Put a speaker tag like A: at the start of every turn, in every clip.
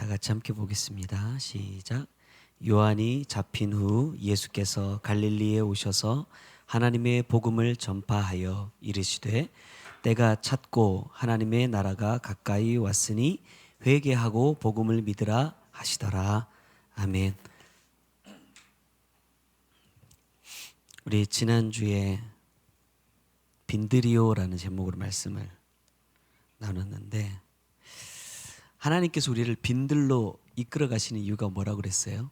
A: 다 같이 함께 보겠습니다. 시작. 요한이 잡힌 후 예수께서 갈릴리에 오셔서 하나님의 복음을 전파하여 이르시되 때가 찼고 하나님의 나라가 가까이 왔으니 회개하고 복음을 믿으라 하시더라. 아멘. 우리 지난주에 빈드리오라는 제목으로 말씀을 나눴는데, 하나님께서 우리를 빈들로 이끌어 가시는 이유가 뭐라고 그랬어요?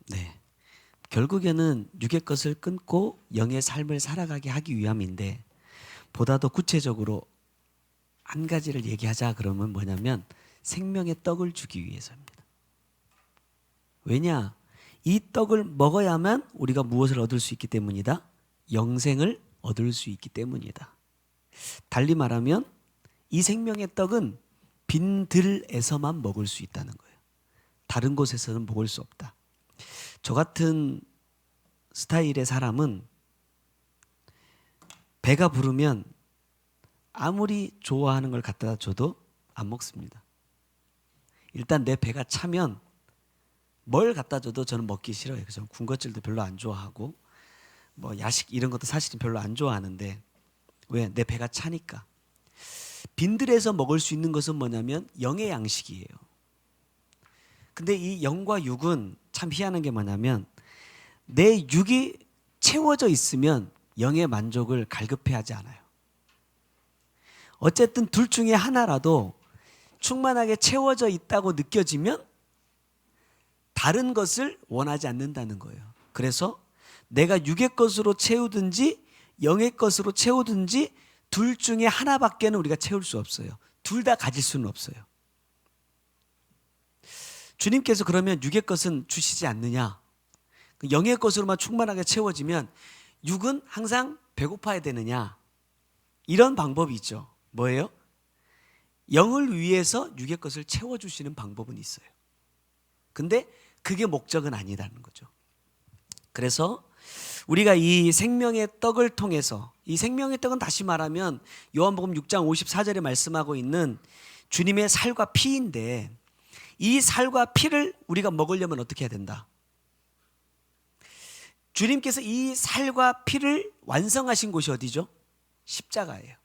A: 네, 결국에는 육의 것을 끊고 영의 삶을 살아가게 하기 위함인데, 보다 더 구체적으로 한 가지를 얘기하자 그러면 뭐냐면 생명의 떡을 주기 위해서입니다. 왜냐? 이 떡을 먹어야만 우리가 무엇을 얻을 수 있기 때문이다? 영생을 얻을 수 있기 때문이다. 달리 말하면 이 생명의 떡은 빈들에서만 먹을 수 있다는 거예요. 다른 곳에서는 먹을 수 없다. 저 같은 스타일의 사람은 배가 부르면 아무리 좋아하는 걸 갖다 줘도 안 먹습니다. 일단 내 배가 차면 뭘 갖다 줘도 저는 먹기 싫어요. 그래서 군것질도 별로 안 좋아하고 뭐 야식 이런 것도 사실은 별로 안 좋아하는데, 왜? 내 배가 차니까. 빈들에서 먹을 수 있는 것은 뭐냐면 영의 양식이에요. 근데 이 영과 육은 참 희한한 게 뭐냐면, 내 육이 채워져 있으면 영의 만족을 갈급해하지 않아요. 어쨌든 둘 중에 하나라도 충만하게 채워져 있다고 느껴지면 다른 것을 원하지 않는다는 거예요. 그래서 내가 육의 것으로 채우든지 영의 것으로 채우든지 둘 중에 하나밖에는 우리가 채울 수 없어요. 둘 다 가질 수는 없어요. 주님께서 그러면 육의 것은 주시지 않느냐? 영의 것으로만 충만하게 채워지면 육은 항상 배고파야 되느냐? 이런 방법이 있죠. 뭐예요? 영을 위해서 육의 것을 채워주시는 방법은 있어요. 근데 그게 목적은 아니라는 거죠. 그래서 우리가 이 생명의 떡을 통해서, 이 생명의 떡은 다시 말하면 요한복음 6장 54절에 말씀하고 있는 주님의 살과 피인데, 이 살과 피를 우리가 먹으려면 어떻게 해야 된다? 주님께서 이 살과 피를 완성하신 곳이 어디죠? 십자가예요.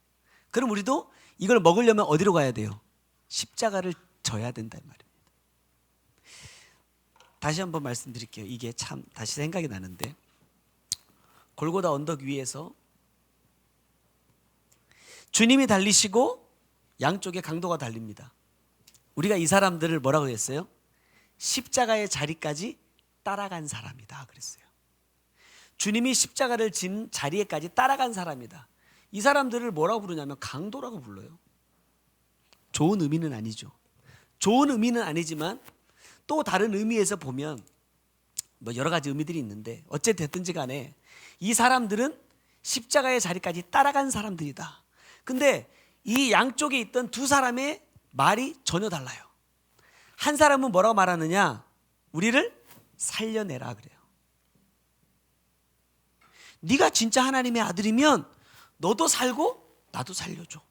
A: 그럼 우리도 이걸 먹으려면 어디로 가야 돼요? 십자가를 져야 된다는 말이에요. 다시 한번 말씀드릴게요. 이게 참 다시 생각이 나는데, 골고다 언덕 위에서 주님이 달리시고 양쪽에 강도가 달립니다. 우리가 이 사람들을 뭐라고 했어요? 십자가의 자리까지 따라간 사람이다 그랬어요. 주님이 십자가를 진 자리에까지 따라간 사람이다. 이 사람들을 뭐라고 부르냐면 강도라고 불러요. 좋은 의미는 아니죠. 좋은 의미는 아니지만 또 다른 의미에서 보면 뭐 여러 가지 의미들이 있는데, 어쨌든지 간에 이 사람들은 십자가의 자리까지 따라간 사람들이다. 근데 이 양쪽에 있던 두 사람의 말이 전혀 달라요. 한 사람은 뭐라고 말하느냐? 우리를 살려내라 그래요. 네가 진짜 하나님의 아들이면 너도 살고 나도 살려줘.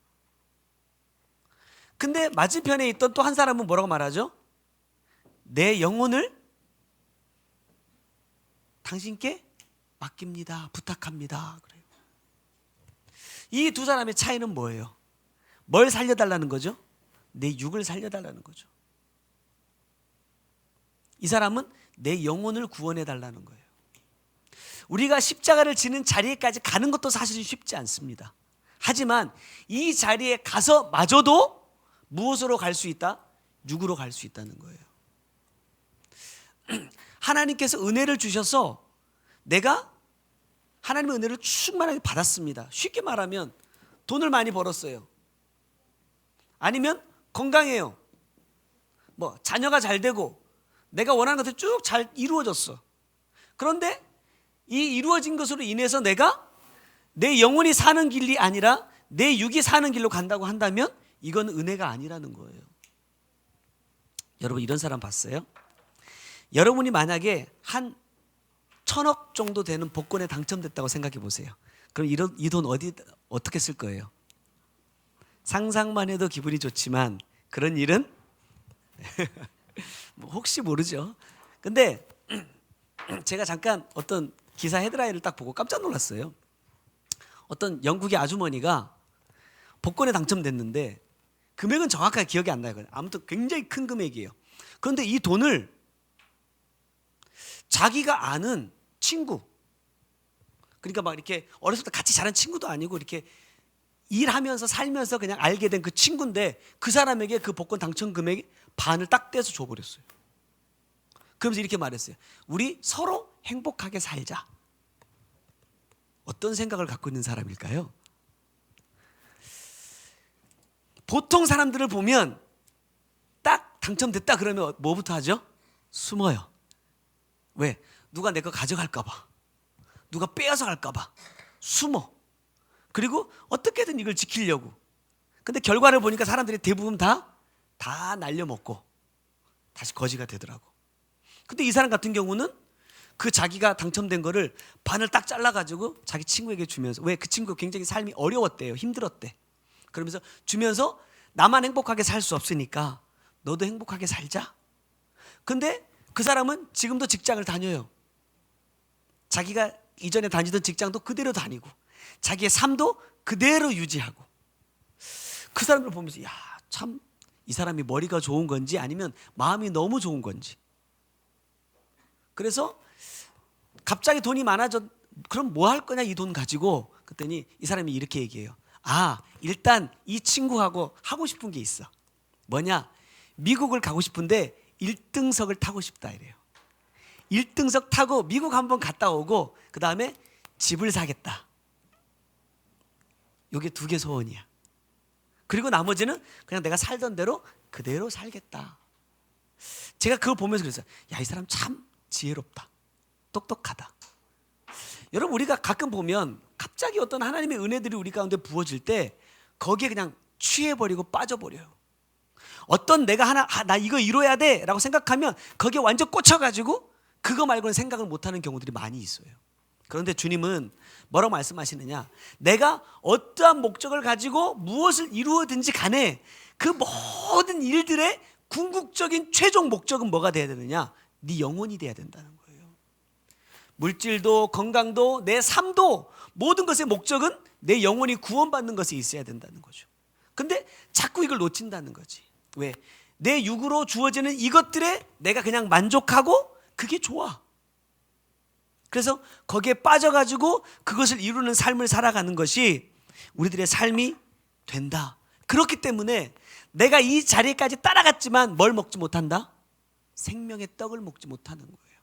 A: 근데 맞은편에 있던 또 한 사람은 뭐라고 말하죠? 내 영혼을 당신께 맡깁니다. 부탁합니다. 그래요. 이 두 사람의 차이는 뭐예요? 뭘 살려달라는 거죠? 내 육을 살려달라는 거죠. 이 사람은 내 영혼을 구원해달라는 거예요. 우리가 십자가를 지는 자리에까지 가는 것도 사실은 쉽지 않습니다. 하지만 이 자리에 가서 마저도 무엇으로 갈 수 있다? 육으로 갈 수 있다는 거예요. 하나님께서 은혜를 주셔서 내가 하나님의 은혜를 충만하게 받았습니다. 쉽게 말하면 돈을 많이 벌었어요. 아니면 건강해요. 뭐 자녀가 잘 되고 내가 원하는 것들이 쭉 잘 이루어졌어. 그런데 이 이루어진 것으로 인해서 내가 내 영혼이 사는 길이 아니라 내 육이 사는 길로 간다고 한다면 이건 은혜가 아니라는 거예요. 여러분, 이런 사람 봤어요? 여러분이 만약에 한 1,000억 정도 되는 복권에 당첨됐다고 생각해 보세요. 그럼 이 돈 어떻게 쓸 거예요? 상상만 해도 기분이 좋지만 그런 일은 뭐 혹시 모르죠. 근데 제가 잠깐 어떤 기사 헤드라인을 딱 보고 깜짝 놀랐어요. 어떤 영국의 아주머니가 복권에 당첨됐는데 금액은 정확하게 기억이 안 나요. 아무튼 굉장히 큰 금액이에요. 그런데 이 돈을 자기가 아는 친구, 그러니까 막 이렇게 어렸을 때 같이 자란 친구도 아니고 이렇게 일하면서 살면서 그냥 알게 된 그 친구인데 그 사람에게 그 복권 당첨 금액 반을 딱 떼서 줘버렸어요. 그러면서 이렇게 말했어요. 우리 서로 행복하게 살자. 어떤 생각을 갖고 있는 사람일까요? 보통 사람들을 보면 딱 당첨됐다 그러면 뭐부터 하죠? 숨어요. 왜? 누가 내 거 가져갈까 봐. 누가 빼앗아 갈까 봐. 숨어. 그리고 어떻게든 이걸 지키려고. 근데 결과를 보니까 사람들이 대부분 다 날려먹고 다시 거지가 되더라고. 근데 이 사람 같은 경우는 그 자기가 당첨된 거를 반을 딱 잘라가지고 자기 친구에게 주면서, 왜? 그 친구가 굉장히 삶이 어려웠대요. 힘들었대. 그러면서 주면서 나만 행복하게 살 수 없으니까 너도 행복하게 살자. 근데 그 사람은 지금도 직장을 다녀요. 자기가 이전에 다니던 직장도 그대로 다니고 자기의 삶도 그대로 유지하고. 그 사람을 보면서 야, 참 이 사람이 머리가 좋은 건지 아니면 마음이 너무 좋은 건지. 그래서 갑자기 돈이 많아져. 그럼 뭐 할 거냐 이 돈 가지고. 그랬더니 이 사람이 이렇게 얘기해요. 일단 이 친구하고 하고 싶은 게 있어. 뭐냐? 미국을 가고 싶은데 1등석을 타고 싶다 이래요. 1등석 타고 미국 한번 갔다 오고 그 다음에 집을 사겠다. 이게 2개 소원이야. 그리고 나머지는 그냥 내가 살던 대로 그대로 살겠다. 제가 그걸 보면서 그랬어요. 야, 이 사람 참 지혜롭다. 똑똑하다. 여러분, 우리가 가끔 보면 갑자기 어떤 하나님의 은혜들이 우리 가운데 부어질 때 거기에 그냥 취해버리고 빠져버려요. 어떤 내가 나 이거 이뤄야 돼 라고 생각하면 거기에 완전 꽂혀가지고 그거 말고는 생각을 못하는 경우들이 많이 있어요. 그런데 주님은 뭐라고 말씀하시느냐? 내가 어떠한 목적을 가지고 무엇을 이루어든지 간에 그 모든 일들의 궁극적인 최종 목적은 뭐가 돼야 되느냐? 네 영혼이 돼야 된다는 거예요. 물질도 건강도 내 삶도 모든 것의 목적은 내 영혼이 구원받는 것에 있어야 된다는 거죠. 근데 자꾸 이걸 놓친다는 거지. 왜? 내 육으로 주어지는 이것들에 내가 그냥 만족하고 그게 좋아. 그래서 거기에 빠져가지고 그것을 이루는 삶을 살아가는 것이 우리들의 삶이 된다. 그렇기 때문에 내가 이 자리까지 따라갔지만 뭘 먹지 못한다? 생명의 떡을 먹지 못하는 거예요.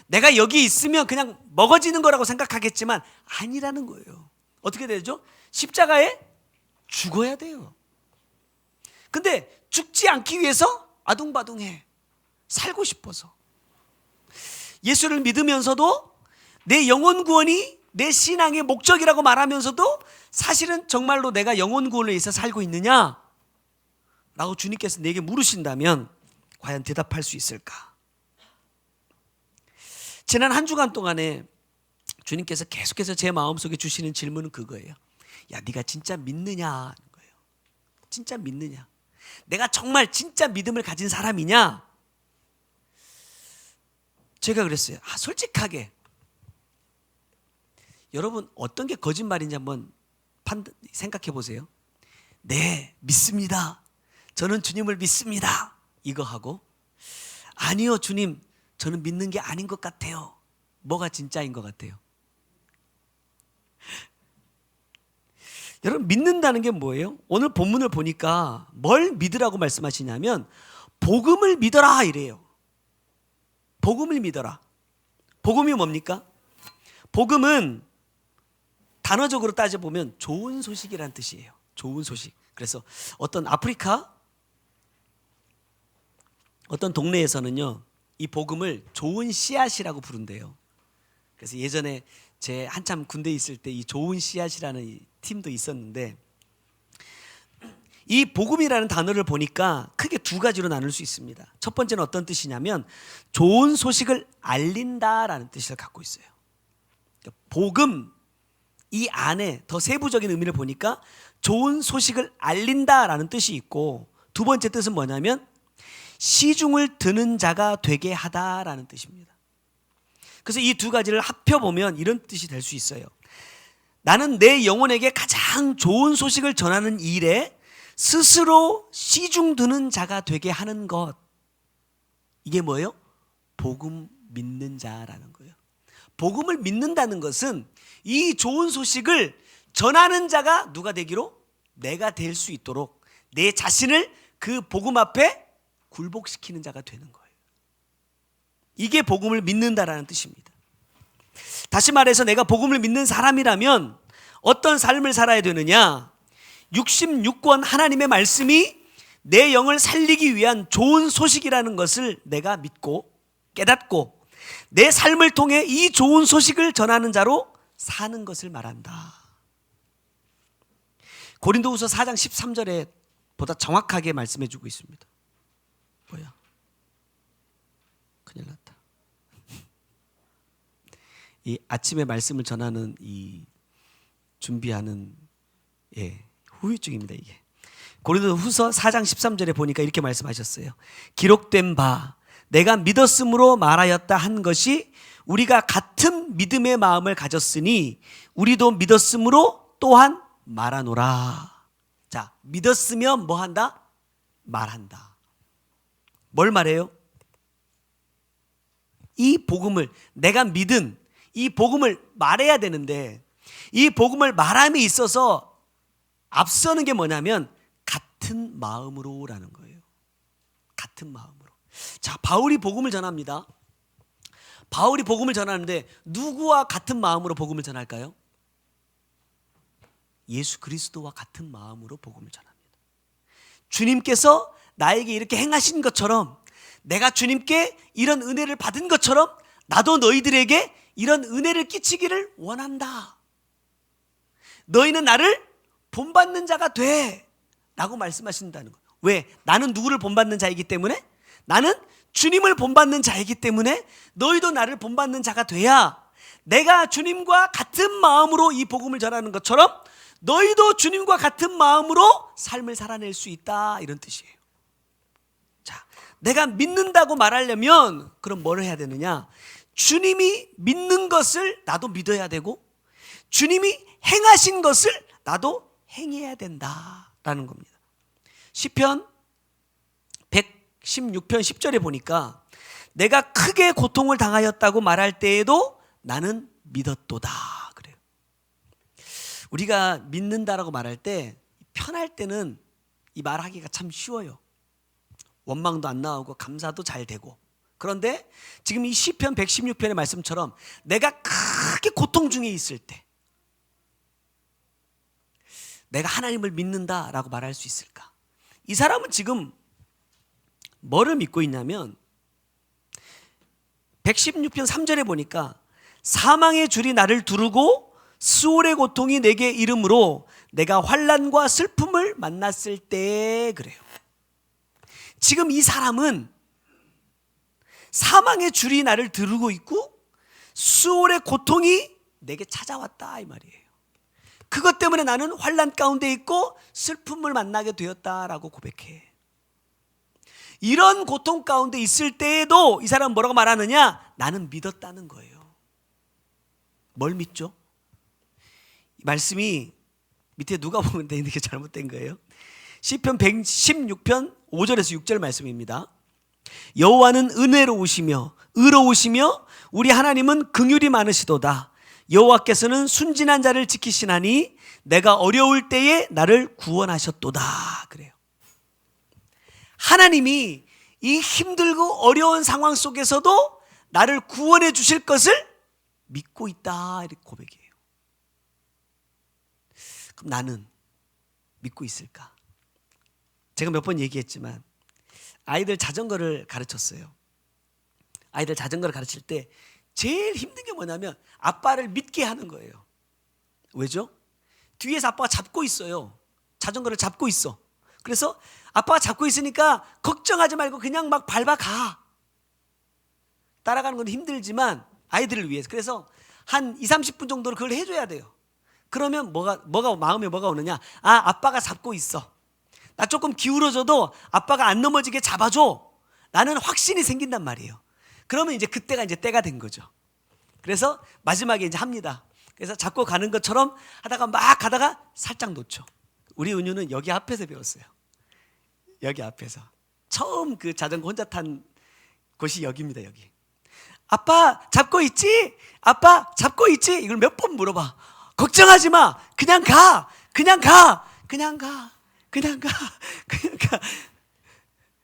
A: 내가 여기 있으면 그냥 먹어지는 거라고 생각하겠지만 아니라는 거예요. 어떻게 되죠? 십자가에 죽어야 돼요. 근데 죽지 않기 위해서 아둥바둥해. 살고 싶어서. 예수를 믿으면서도 내 영혼 구원이 내 신앙의 목적이라고 말하면서도 사실은 정말로 내가 영혼 구원을 위해서 살고 있느냐? 라고 주님께서 내게 물으신다면 과연 대답할 수 있을까? 지난 한 주간 동안에 주님께서 계속해서 제 마음속에 주시는 질문은 그거예요. 야, 네가 진짜 믿느냐? 거예요. 진짜 믿느냐? 내가 정말 진짜 믿음을 가진 사람이냐? 제가 그랬어요. 솔직하게 여러분 어떤 게 거짓말인지 한번 생각해 보세요. 네, 믿습니다. 저는 주님을 믿습니다. 이거 하고 아니요, 주님, 저는 믿는 게 아닌 것 같아요. 뭐가 진짜인 것 같아요? 여러분, 믿는다는 게 뭐예요? 오늘 본문을 보니까 뭘 믿으라고 말씀하시냐면 복음을 믿어라 이래요. 복음을 믿어라. 복음이 뭡니까? 복음은 단어적으로 따져보면 좋은 소식이란 뜻이에요. 좋은 소식. 그래서 어떤 아프리카 어떤 동네에서는요, 이 복음을 좋은 씨앗이라고 부른대요. 그래서 예전에 제 한참 군대에 있을 때 이 좋은 씨앗이라는 이 팀도 있었는데, 이 복음이라는 단어를 보니까 크게 2가지로 나눌 수 있습니다. 첫 번째는 어떤 뜻이냐면 좋은 소식을 알린다라는 뜻을 갖고 있어요. 복음, 이 안에 더 세부적인 의미를 보니까 좋은 소식을 알린다라는 뜻이 있고, 두 번째 뜻은 뭐냐면 시중을 드는 자가 되게 하다라는 뜻입니다. 그래서 이 두 가지를 합혀보면 이런 뜻이 될 수 있어요. 나는 내 영혼에게 가장 좋은 소식을 전하는 일에 스스로 시중 드는 자가 되게 하는 것. 이게 뭐예요? 복음 믿는 자라는 거예요. 복음을 믿는다는 것은 이 좋은 소식을 전하는 자가 누가 되기로? 내가 될 수 있도록 내 자신을 그 복음 앞에 굴복시키는 자가 되는 거예요. 이게 복음을 믿는다라는 뜻입니다. 다시 말해서 내가 복음을 믿는 사람이라면 어떤 삶을 살아야 되느냐? 66권 하나님의 말씀이 내 영을 살리기 위한 좋은 소식이라는 것을 내가 믿고 깨닫고 내 삶을 통해 이 좋은 소식을 전하는 자로 사는 것을 말한다. 고린도후서 4장 13절에 보다 정확하게 말씀해 주고 있습니다. 뭐야? 큰일 났다. 이 아침에 말씀을 전하는 이 준비하는 후유증입니다, 이게. 고린도후서 4장 13절에 보니까 이렇게 말씀하셨어요. 기록된 바 내가 믿었으므로 말하였다 한 것이 우리가 같은 믿음의 마음을 가졌으니 우리도 믿었으므로 또한 말하노라. 자, 믿었으면 뭐 한다? 말한다. 뭘 말해요? 이 복음을, 내가 믿은 이 복음을 말해야 되는데 이 복음을 말함에 있어서 앞서는 게 뭐냐면 같은 마음으로라는 거예요. 같은 마음으로. 자, 바울이 복음을 전합니다. 바울이 복음을 전하는데 누구와 같은 마음으로 복음을 전할까요? 예수 그리스도와 같은 마음으로 복음을 전합니다. 주님께서 나에게 이렇게 행하신 것처럼, 내가 주님께 이런 은혜를 받은 것처럼 나도 너희들에게 이런 은혜를 끼치기를 원한다. 너희는 나를 본받는 자가 돼 라고 말씀하신다는 거예요. 왜? 나는 누구를 본받는 자이기 때문에? 나는 주님을 본받는 자이기 때문에 너희도 나를 본받는 자가 돼야 내가 주님과 같은 마음으로 이 복음을 전하는 것처럼 너희도 주님과 같은 마음으로 삶을 살아낼 수 있다, 이런 뜻이에요. 자, 내가 믿는다고 말하려면 그럼 뭘 해야 되느냐? 주님이 믿는 것을 나도 믿어야 되고 주님이 행하신 것을 나도 행해야 된다라는 겁니다. 시편 116편 10절에 보니까 내가 크게 고통을 당하였다고 말할 때에도 나는 믿었도다 그래요. 우리가 믿는다라고 말할 때 편할 때는 이 말하기가 참 쉬워요. 원망도 안 나오고 감사도 잘 되고. 그런데 지금 이 시편 116편의 말씀처럼 내가 크게 고통 중에 있을 때 내가 하나님을 믿는다라고 말할 수 있을까? 이 사람은 지금 뭐를 믿고 있냐면 116편 3절에 보니까 사망의 줄이 나를 두르고 수월의 고통이 내게 이름으로 내가 환난과 슬픔을 만났을 때 그래요. 지금 이 사람은 사망의 줄이 나를 두르고 있고 수월의 고통이 내게 찾아왔다 이 말이에요. 그것 때문에 나는 환난 가운데 있고 슬픔을 만나게 되었다라고 고백해. 이런 고통 가운데 있을 때에도 이 사람은 뭐라고 말하느냐? 나는 믿었다는 거예요. 뭘 믿죠? 이 말씀이 밑에 누가 보면 되는 게 잘못된 거예요. 시편 116편 5절에서 6절 말씀입니다. 여호와는 은혜로우시며 의로우시며 우리 하나님은 긍휼이 많으시도다. 여호와께서는 순진한 자를 지키시나니 내가 어려울 때에 나를 구원하셨도다. 그래요. 하나님이 이 힘들고 어려운 상황 속에서도 나를 구원해 주실 것을 믿고 있다, 이렇게 고백이에요. 그럼 나는 믿고 있을까? 제가 몇 번 얘기했지만 아이들 자전거를 가르쳤어요. 아이들 자전거를 가르칠 때 제일 힘든 게 뭐냐면 아빠를 믿게 하는 거예요. 왜죠? 뒤에서 아빠가 잡고 있어요. 자전거를 잡고 있어. 그래서 아빠가 잡고 있으니까 걱정하지 말고 그냥 막 밟아가. 따라가는 건 힘들지만 아이들을 위해서. 그래서 한 20, 30분 정도를 그걸 해줘야 돼요. 그러면 마음에 뭐가 오느냐? 아빠가 잡고 있어. 나 조금 기울어져도 아빠가 안 넘어지게 잡아줘. 나는 확신이 생긴단 말이에요. 그러면 이제 그때가 이제 때가 된 거죠. 그래서 마지막에 이제 합니다. 그래서 잡고 가는 것처럼 하다가 막 가다가 살짝 놓죠. 우리 은유는 여기 앞에서 배웠어요. 여기 앞에서. 처음 그 자전거 혼자 탄 곳이 여기입니다. 여기. 아빠 잡고 있지? 아빠 잡고 있지? 이걸 몇 번 물어봐. 걱정하지 마. 그냥 가. 그냥 가. 그냥 가. 그냥 가. 그냥 가.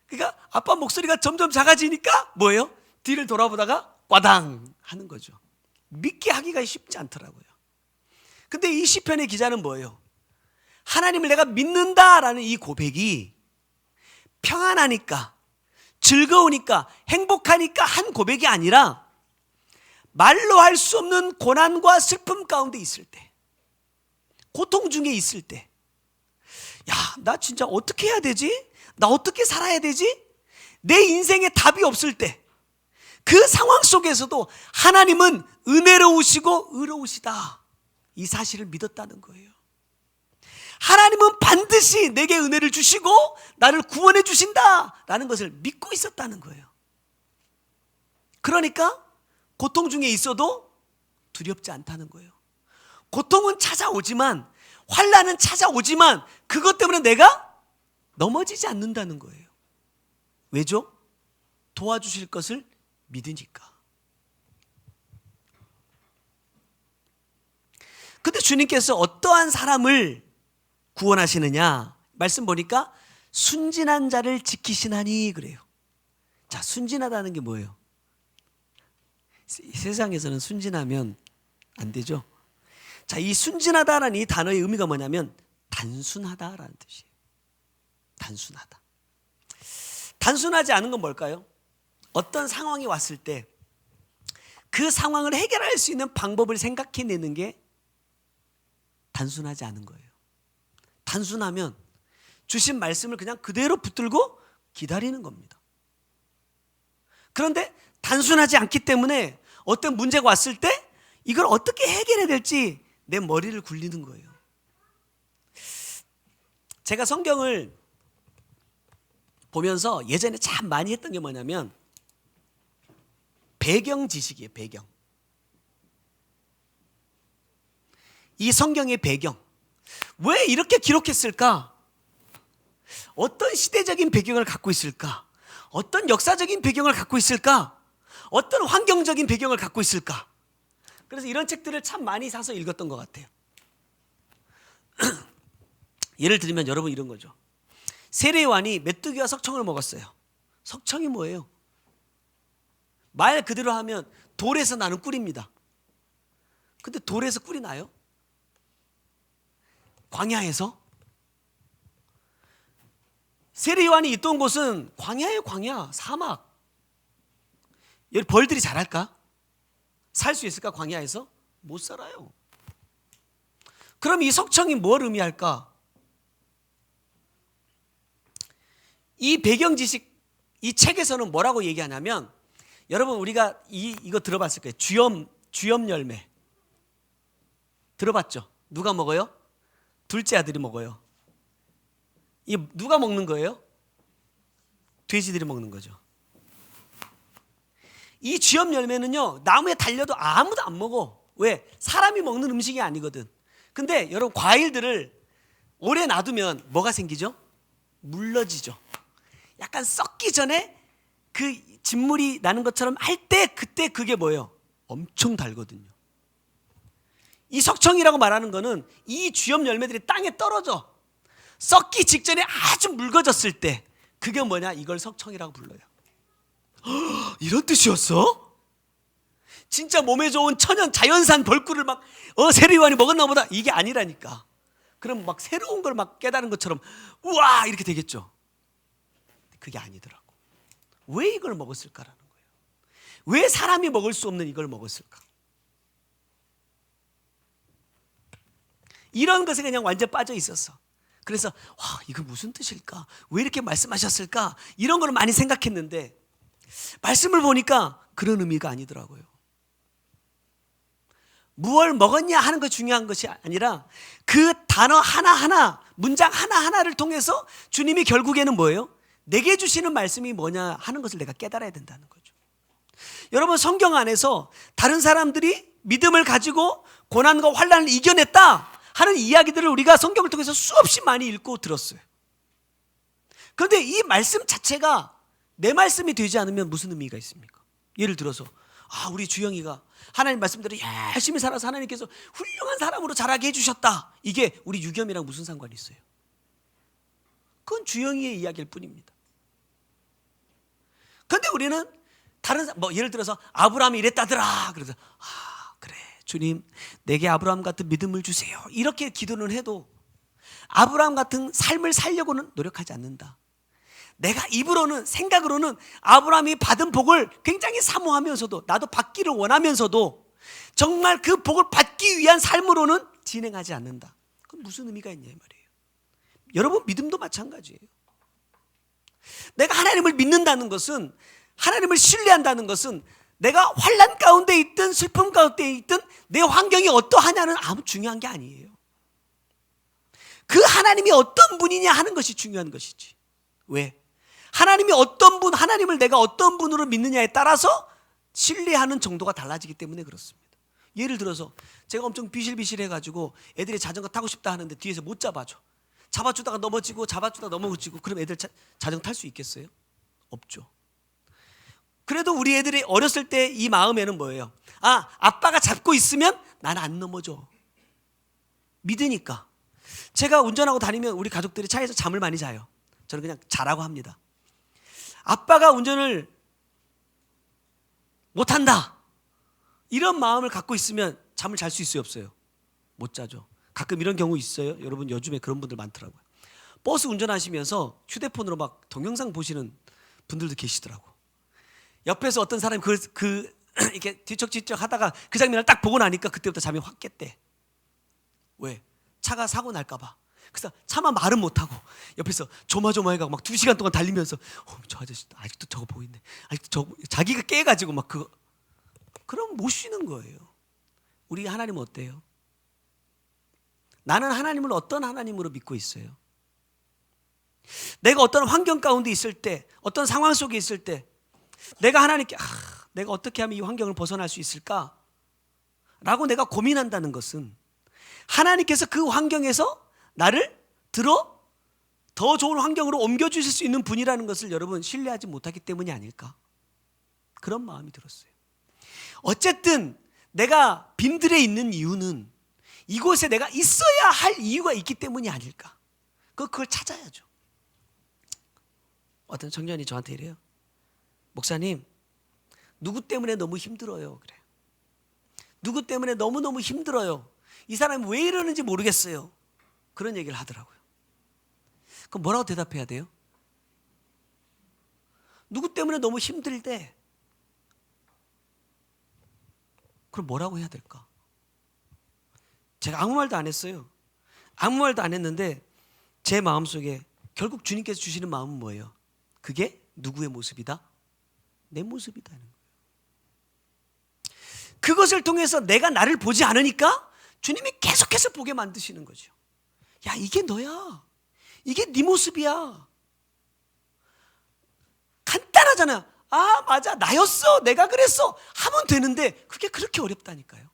A: 그러니까 아빠 목소리가 점점 작아지니까 뭐예요? 뒤를 돌아보다가 꽈당 하는 거죠. 믿게 하기가 쉽지 않더라고요. 근데 이 시편의 기자는 뭐예요? 하나님을 내가 믿는다라는 이 고백이 평안하니까, 즐거우니까, 행복하니까 한 고백이 아니라 말로 할 수 없는 고난과 슬픔 가운데 있을 때, 고통 중에 있을 때, 야, 나 진짜 어떻게 해야 되지? 나 어떻게 살아야 되지? 내 인생에 답이 없을 때, 그 상황 속에서도 하나님은 은혜로우시고 의로우시다, 이 사실을 믿었다는 거예요. 하나님은 반드시 내게 은혜를 주시고 나를 구원해 주신다라는 것을 믿고 있었다는 거예요. 그러니까 고통 중에 있어도 두렵지 않다는 거예요. 고통은 찾아오지만, 환난은 찾아오지만 그것 때문에 내가 넘어지지 않는다는 거예요. 왜죠? 도와주실 것을 믿으니까. 근데 주님께서 어떠한 사람을 구원하시느냐? 말씀 보니까 순진한 자를 지키시나니 그래요. 자, 순진하다는 게 뭐예요? 세상에서는 순진하면 안 되죠. 자, 이 순진하다라는 이 단어의 의미가 뭐냐면 단순하다라는 뜻이에요. 단순하다. 단순하지 않은 건 뭘까요? 어떤 상황이 왔을 때 그 상황을 해결할 수 있는 방법을 생각해내는 게 단순하지 않은 거예요. 단순하면 주신 말씀을 그냥 그대로 붙들고 기다리는 겁니다. 그런데 단순하지 않기 때문에 어떤 문제가 왔을 때 이걸 어떻게 해결해야 될지 내 머리를 굴리는 거예요. 제가 성경을 보면서 예전에 참 많이 했던 게 뭐냐면 배경 지식이에요. 배경. 이 성경의 배경. 왜 이렇게 기록했을까? 어떤 시대적인 배경을 갖고 있을까? 어떤 역사적인 배경을 갖고 있을까? 어떤 환경적인 배경을 갖고 있을까? 그래서 이런 책들을 참 많이 사서 읽었던 것 같아요. 예를 들면 여러분 이런 거죠. 세례요한이 메뚜기와 석청을 먹었어요. 석청이 뭐예요? 말 그대로 하면 돌에서 나는 꿀입니다. 근데 돌에서 꿀이 나요? 광야에서? 세례요한이 있던 곳은 광야예요. 광야, 사막. 여기 벌들이 자랄까? 살 수 있을까? 광야에서? 못 살아요. 그럼 이 석청이 뭘 의미할까? 이 배경 지식, 이 책에서는 뭐라고 얘기하냐면, 여러분 우리가 이거 들어봤을 거예요. 주염 열매 들어봤죠? 누가 먹어요? 둘째 아들이 먹어요. 이 누가 먹는 거예요? 돼지들이 먹는 거죠. 이 주염 열매는요, 나무에 달려도 아무도 안 먹어. 왜? 사람이 먹는 음식이 아니거든. 근데 여러분 과일들을 오래 놔두면 뭐가 생기죠? 물러지죠. 약간 썩기 전에 그 진물이 나는 것처럼 할 때 그때 그게 뭐예요? 엄청 달거든요. 이 석청이라고 말하는 거는 이 주염 열매들이 땅에 떨어져 썩기 직전에 아주 묽어졌을 때 그게 뭐냐? 이걸 석청이라고 불러요. 이런 뜻이었어? 진짜 몸에 좋은 천연 자연산 벌꿀을 막 세례요한이 먹었나 보다, 이게 아니라니까. 그럼 막 새로운 걸 막 깨달은 것처럼 우와 이렇게 되겠죠. 그게 아니더라고. 왜 이걸 먹었을까라는 거예요. 왜 사람이 먹을 수 없는 이걸 먹었을까? 이런 것에 그냥 완전 빠져 있었어. 그래서 와, 이거 무슨 뜻일까? 왜 이렇게 말씀하셨을까? 이런 걸 많이 생각했는데 말씀을 보니까 그런 의미가 아니더라고요. 무얼 먹었냐 하는 거 중요한 것이 아니라 그 단어 하나하나, 문장 하나하나를 통해서 주님이 결국에는 뭐예요? 내게 주시는 말씀이 뭐냐 하는 것을 내가 깨달아야 된다는 거죠. 여러분, 성경 안에서 다른 사람들이 믿음을 가지고 고난과 환난을 이겨냈다 하는 이야기들을 우리가 성경을 통해서 수없이 많이 읽고 들었어요. 그런데 이 말씀 자체가 내 말씀이 되지 않으면 무슨 의미가 있습니까? 예를 들어서 우리 주영이가 하나님 말씀대로 열심히 살아서 하나님께서 훌륭한 사람으로 자라게 해주셨다. 이게 우리 유겸이랑 무슨 상관이 있어요? 그건 주영이의 이야기일 뿐입니다. 그런데 우리는 다른 예를 들어서 아브라함이 이랬다더라. 그래서 그래 주님 내게 아브라함 같은 믿음을 주세요. 이렇게 기도는 해도 아브라함 같은 삶을 살려고는 노력하지 않는다. 내가 입으로는, 생각으로는 아브라함이 받은 복을 굉장히 사모하면서도, 나도 받기를 원하면서도 정말 그 복을 받기 위한 삶으로는 진행하지 않는다. 그럼 무슨 의미가 있냐 이 말이에요. 여러분, 믿음도 마찬가지예요. 내가 하나님을 믿는다는 것은, 하나님을 신뢰한다는 것은 내가 환난 가운데 있든 슬픔 가운데 있든 내 환경이 어떠하냐는 아무 중요한 게 아니에요. 그 하나님이 어떤 분이냐 하는 것이 중요한 것이지. 왜? 하나님이 어떤 분, 하나님을 내가 어떤 분으로 믿느냐에 따라서 신뢰하는 정도가 달라지기 때문에 그렇습니다. 예를 들어서 제가 엄청 비실비실해가지고 애들이 자전거 타고 싶다 하는데 뒤에서 못 잡아줘. 잡아주다가 넘어지고 잡아주다가 넘어지고 그럼 애들 자전거 탈 수 있겠어요? 없죠. 그래도 우리 애들이 어렸을 때 이 마음에는 뭐예요? 아빠가 잡고 있으면 나는 안 넘어져. 믿으니까. 제가 운전하고 다니면 우리 가족들이 차에서 잠을 많이 자요. 저는 그냥 자라고 합니다. 아빠가 운전을 못한다 이런 마음을 갖고 있으면 잠을 잘 수 있어요, 없어요? 못 자죠. 가끔 이런 경우 있어요. 여러분, 요즘에 그런 분들 많더라고요. 버스 운전하시면서 휴대폰으로 막 동영상 보시는 분들도 계시더라고. 옆에서 어떤 사람이 이렇게 뒤척뒤척 하다가 그 장면을 딱 보고 나니까 그때부터 잠이 확 깼대. 왜? 차가 사고 날까 봐. 그래서 차마 말은 못하고 옆에서 조마조마해가고 막 2시간 동안 달리면서 저 아저씨 아직도 저거 보고 있네. 아직도 자기가 깨가지고 막 그럼 못 쉬는 거예요. 우리 하나님은 어때요? 나는 하나님을 어떤 하나님으로 믿고 있어요? 내가 어떤 환경 가운데 있을 때, 어떤 상황 속에 있을 때 내가 하나님께 내가 어떻게 하면 이 환경을 벗어날 수 있을까? 라고 내가 고민한다는 것은 하나님께서 그 환경에서 나를 더 좋은 환경으로 옮겨주실 수 있는 분이라는 것을 여러분 신뢰하지 못하기 때문이 아닐까? 그런 마음이 들었어요. 어쨌든 내가 빈들에 있는 이유는 이곳에 내가 있어야 할 이유가 있기 때문이 아닐까? 그걸 찾아야죠. 어떤 청년이 저한테 이래요. 목사님, 누구 때문에 너무 힘들어요. 그래요. 누구 때문에 너무너무 힘들어요. 이 사람이 왜 이러는지 모르겠어요. 그런 얘기를 하더라고요. 그럼 뭐라고 대답해야 돼요? 누구 때문에 너무 힘들 때 그럼 뭐라고 해야 될까? 제가 아무 말도 안 했어요. 아무 말도 안 했는데 제 마음속에 결국 주님께서 주시는 마음은 뭐예요? 그게 누구의 모습이다? 내 모습이다. 그것을 통해서 내가 나를 보지 않으니까 주님이 계속해서 보게 만드시는 거죠. 야, 이게 너야. 이게 네 모습이야. 간단하잖아. 맞아. 나였어. 내가 그랬어. 하면 되는데 그게 그렇게 어렵다니까요.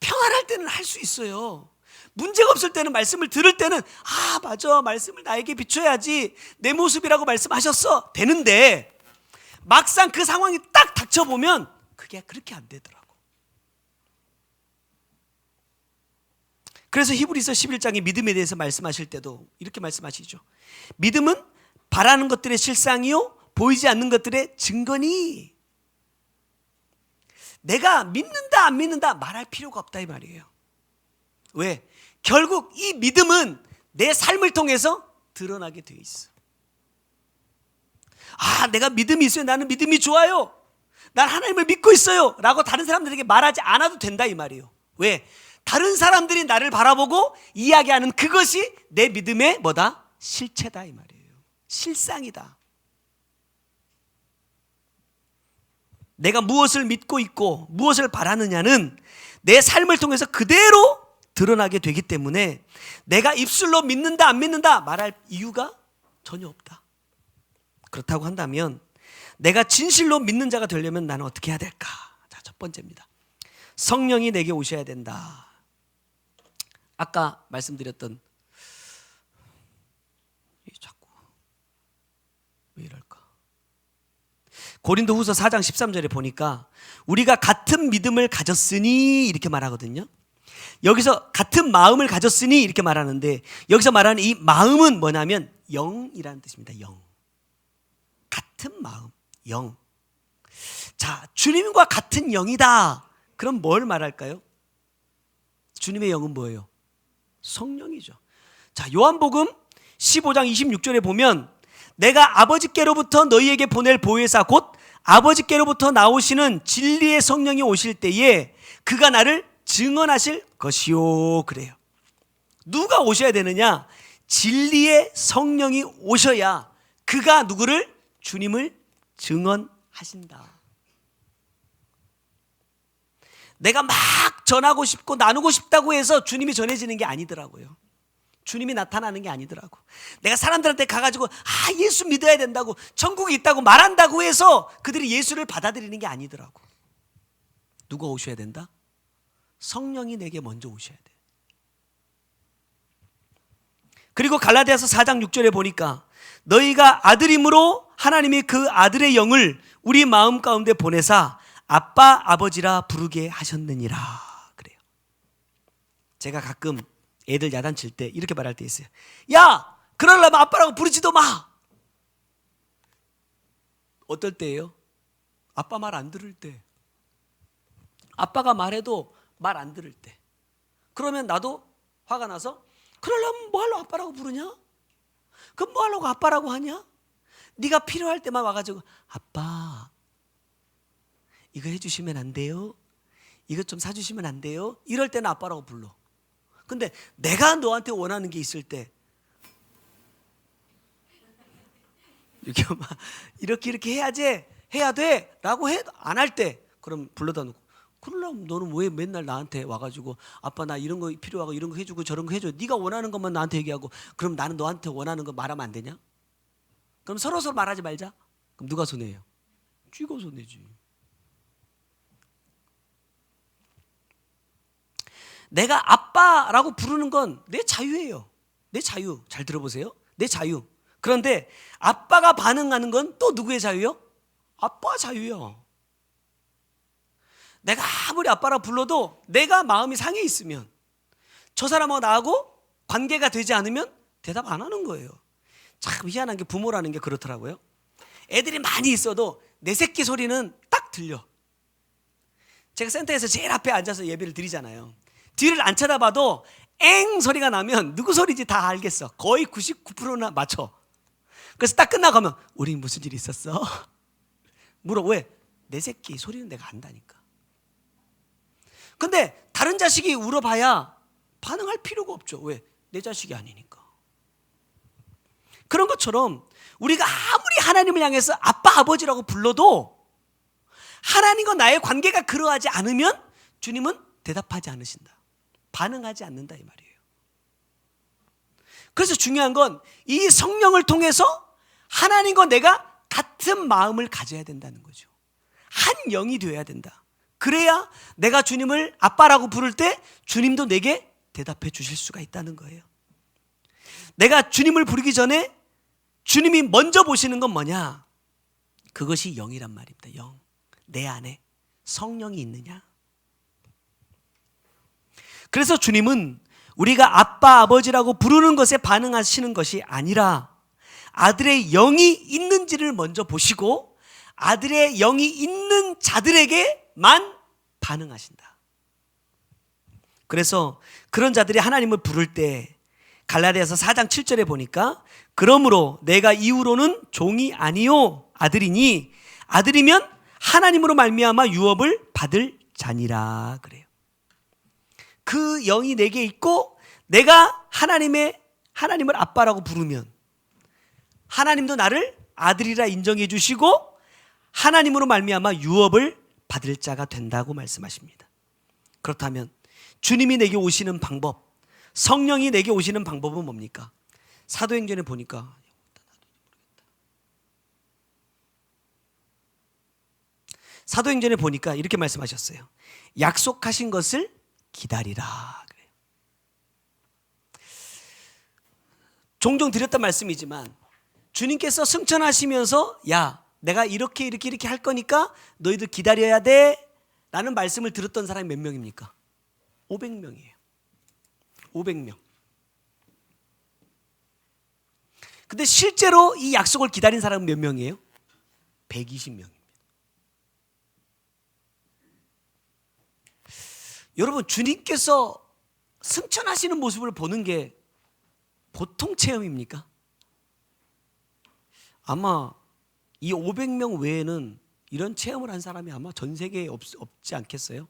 A: 평안할 때는 할 수 있어요. 문제가 없을 때는, 말씀을 들을 때는 맞아. 말씀을 나에게 비춰야지. 내 모습이라고 말씀하셨어. 되는데 막상 그 상황이 딱 닥쳐보면 그게 그렇게 안 되더라고. 그래서 히브리서 11장에 믿음에 대해서 말씀하실 때도 이렇게 말씀하시죠. 믿음은 바라는 것들의 실상이요 보이지 않는 것들의 증거니. 내가 믿는다 안 믿는다 말할 필요가 없다 이 말이에요. 왜? 결국 이 믿음은 내 삶을 통해서 드러나게 돼 있어. 내가 믿음이 있어요. 나는 믿음이 좋아요. 난 하나님을 믿고 있어요. 라고 다른 사람들에게 말하지 않아도 된다 이 말이에요. 왜? 다른 사람들이 나를 바라보고 이야기하는 그것이 내 믿음의 뭐다? 실체다 이 말이에요. 실상이다. 내가 무엇을 믿고 있고 무엇을 바라느냐는 내 삶을 통해서 그대로 드러나게 되기 때문에 내가 입술로 믿는다 안 믿는다 말할 이유가 전혀 없다. 그렇다고 한다면 내가 진실로 믿는 자가 되려면 나는 어떻게 해야 될까? 자, 첫 번째입니다. 성령이 내게 오셔야 된다. 아까 말씀드렸던 자꾸 왜 이럴까? 고린도후서 4장 13절에 보니까 우리가 같은 믿음을 가졌으니 이렇게 말하거든요. 여기서 같은 마음을 가졌으니 이렇게 말하는데 여기서 말하는 이 마음은 뭐냐면 영이라는 뜻입니다. 영. 같은 마음, 영. 자, 주님과 같은 영이다. 그럼 뭘 말할까요? 주님의 영은 뭐예요? 성령이죠. 자, 요한복음 15장 26절에 보면 내가 아버지께로부터 너희에게 보낼 보혜사 곧 아버지께로부터 나오시는 진리의 성령이 오실 때에 그가 나를 증언하실 것이요. 그래요. 누가 오셔야 되느냐? 진리의 성령이 오셔야 그가 누구를? 주님을 증언하신다. 내가 막 전하고 싶고 나누고 싶다고 해서 주님이 전해지는 게 아니더라고요. 주님이 나타나는 게 아니더라고. 내가 사람들한테 가가지고 예수 믿어야 된다고 천국이 있다고 말한다고 해서 그들이 예수를 받아들이는 게 아니더라고. 누가 오셔야 된다? 성령이 내게 먼저 오셔야 돼. 그리고 갈라디아서 4장 6절에 보니까 너희가 아들임으로 하나님이 그 아들의 영을 우리 마음 가운데 보내사 아빠 아버지라 부르게 하셨느니라. 그래요. 제가 가끔 애들 야단칠 때 이렇게 말할 때 있어요. 야, 그러려면 아빠라고 부르지도 마. 어떨 때예요? 아빠 말 안 들을 때. 아빠가 말해도 말 안 들을 때. 그러면 나도 화가 나서 그러려면 뭐 하려고 아빠라고 부르냐? 그럼 뭐 하려고 아빠라고 하냐? 네가 필요할 때만 와가지고 아빠 이거 해주시면 안 돼요? 이것 좀 사주시면 안 돼요? 이럴 때는 아빠라고 불러. 근데 내가 너한테 원하는 게 있을 때 이렇게 막 이렇게 해야지 해야 돼 라고 안 할 때 그럼 불러다 놓고 그러려면 너는 왜 맨날 나한테 와가지고 아빠 나 이런 거 필요하고 이런 거 해주고 저런 거 해줘. 네가 원하는 것만 나한테 얘기하고 그럼 나는 너한테 원하는 거 말하면 안 되냐? 그럼 서로 말하지 말자. 그럼 누가 손해예요? 쥐가 손해지. 내가 아빠라고 부르는 건 내 자유예요. 내 자유. 잘 들어보세요. 내 자유. 그런데 아빠가 반응하는 건 또 누구의 자유요? 아빠 자유야. 내가 아무리 아빠라 불러도 내가 마음이 상해 있으면 저 사람하고 나하고 관계가 되지 않으면 대답 안 하는 거예요. 참 희한한 게 부모라는 게 그렇더라고요. 애들이 많이 있어도 내 새끼 소리는 딱 들려. 제가 센터에서 제일 앞에 앉아서 예배를 드리잖아요. 뒤를 안 쳐다봐도 엥 소리가 나면 누구 소리인지 다 알겠어. 거의 99%나 맞춰. 그래서 딱 끝나고 하면 우리 무슨 일 있었어? 물어. 왜? 내 새끼 소리는 내가 안다니까. 근데 다른 자식이 울어봐야 반응할 필요가 없죠. 왜? 내 자식이 아니니까. 그런 것처럼 우리가 아무리 하나님을 향해서 아빠 아버지라고 불러도 하나님과 나의 관계가 그러하지 않으면 주님은 대답하지 않으신다. 반응하지 않는다 이 말이에요. 그래서 중요한 건 이 성령을 통해서 하나님과 내가 같은 마음을 가져야 된다는 거죠. 한 영이 되어야 된다. 그래야 내가 주님을 아빠라고 부를 때 주님도 내게 대답해 주실 수가 있다는 거예요. 내가 주님을 부르기 전에 주님이 먼저 보시는 건 뭐냐? 그것이 영이란 말입니다. 영. 내 안에 성령이 있느냐? 그래서 주님은 우리가 아빠 아버지라고 부르는 것에 반응하시는 것이 아니라 아들의 영이 있는지를 먼저 보시고 아들의 영이 있는 자들에게만 반응하신다. 그래서 그런 자들이 하나님을 부를 때 갈라디아서 4장 7절에 보니까 그러므로 내가 이후로는 종이 아니요 아들이니 아들이면 하나님으로 말미암아 유업을 받을 자니라 그래요. 그 영이 내게 있고 내가 하나님을 아빠라고 부르면 하나님도 나를 아들이라 인정해 주시고 하나님으로 말미암아 유업을 받을 자가 된다고 말씀하십니다. 그렇다면 주님이 내게 오시는 방법, 성령이 내게 오시는 방법은 뭡니까? 사도행전에 보니까 이렇게 말씀하셨어요. 약속하신 것을 기다리라. 그래요. 종종 드렸던 말씀이지만 주님께서 승천하시면서 야, 내가 이렇게 할 거니까 너희들 기다려야 돼 라는 말씀을 들었던 사람이 몇 명입니까? 500명이에요. 500명. 근데 실제로 이 약속을 기다린 사람은 몇 명이에요? 120명입니다. 여러분, 주님께서 승천하시는 모습을 보는 게 보통 체험입니까? 아마 이 500명 외에는 이런 체험을 한 사람이 아마 전 세계에 없지 않겠어요?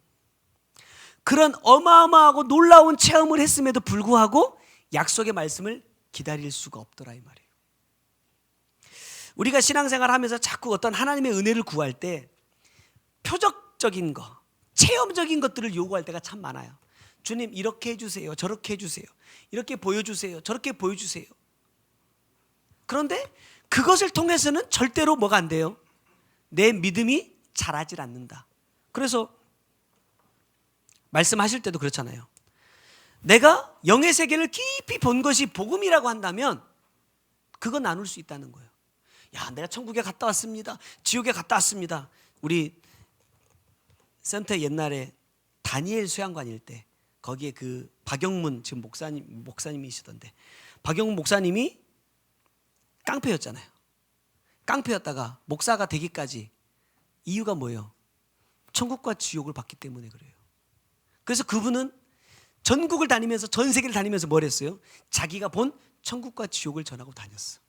A: 그런 어마어마하고 놀라운 체험을 했음에도 불구하고 약속의 말씀을 기다릴 수가 없더라 이 말이에요. 우리가 신앙생활 하면서 자꾸 어떤 하나님의 은혜를 구할 때 표적적인 거, 체험적인 것들을 요구할 때가 참 많아요. 주님 이렇게 해주세요, 저렇게 해주세요, 이렇게 보여주세요, 저렇게 보여주세요. 그런데 그것을 통해서는 절대로 뭐가 안 돼요? 내 믿음이 자라질 않는다. 그래서 말씀하실 때도 그렇잖아요. 내가 영의 세계를 깊이 본 것이 복음이라고 한다면 그건 나눌 수 있다는 거예요. 야, 내가 천국에 갔다 왔습니다, 지옥에 갔다 왔습니다. 우리 센터 옛날에 다니엘 수양관일 때 거기에 그 박영문 지금 목사님이시던데, 박영문 목사님이 깡패였잖아요. 깡패였다가 목사가 되기까지 이유가 뭐예요? 천국과 지옥을 봤기 때문에 그래요. 그래서 그분은 전국을 다니면서, 전 세계를 다니면서 뭘 했어요? 자기가 본 천국과 지옥을 전하고 다녔어.